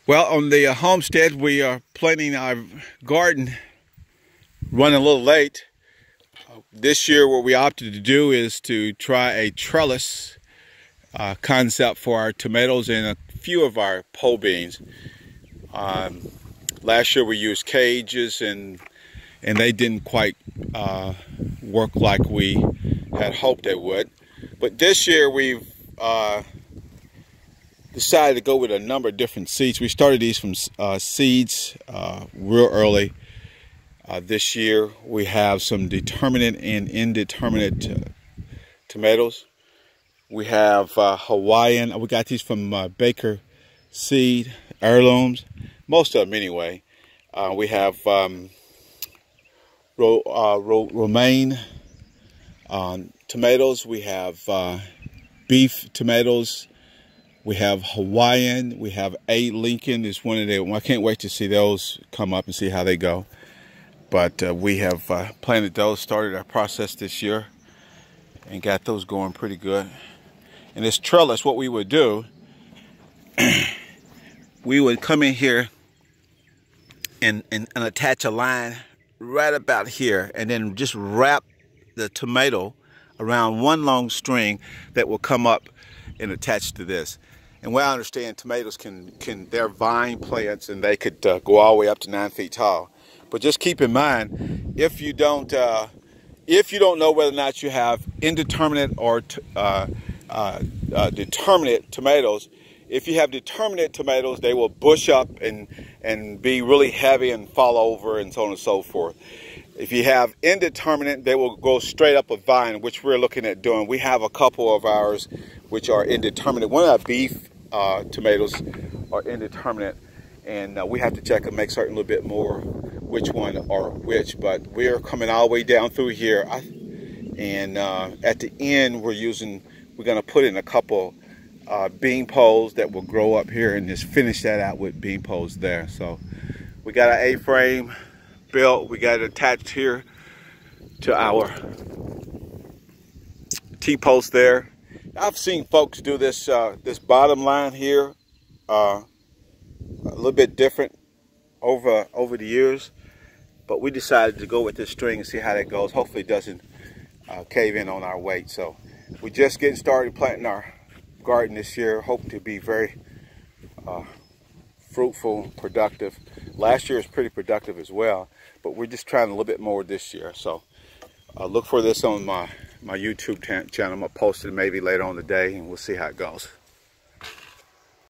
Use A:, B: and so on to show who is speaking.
A: Well, on the homestead, we are planting our garden, running a little late. This year, what we opted to do is to try a trellis concept for our tomatoes and a few of our pole beans. Last year we used cages and they didn't quite work like we had hoped they would. But this year we've decided to go with a number of different seeds. We started these from seeds real early. This year we have some determinate and indeterminate tomatoes. We have Hawaiian. We got these from Baker Seed, heirlooms, most of them anyway. We have romaine tomatoes. We have beef tomatoes. We have Hawaiian. We have A. Lincoln is one of them. I can't wait to see those come up and see how they go. But we have planted those, started our process this year, and got those going pretty good. And this trellis, what we would do, we would come in here and attach a line right about here, and then just wrap the tomato around one long string that will come up and attach to this. And what I understand, tomatoes they're vine plants, and they could go all the way up to 9 feet tall. But just keep in mind, if you don't know whether or not you have indeterminate or determinate tomatoes, if you have determinate tomatoes, they will bush up and be really heavy and fall over and so on and so forth. If you have indeterminate, they will go straight up a vine, which we're looking at doing. We have a couple of ours which are indeterminate. One of our beef tomatoes are indeterminate, and we have to check and make certain a little bit more which one are which. But we're coming all the way down through here, and at the end we're going to put in a couple bean poles that will grow up here and just finish that out with bean poles there. So we got an A-frame built. We got it attached here to our T-post there. I've seen folks do this this bottom line here a little bit different over the years, but we decided to go with this string and see how that goes. Hopefully it doesn't cave in on our weight. So we're just getting started planting our garden this year. Hope to be very fruitful, productive. Last year was pretty productive as well, but we're just trying a little bit more this year. So look for this on my YouTube channel. I'm gonna post it maybe later on today, and we'll see how it goes.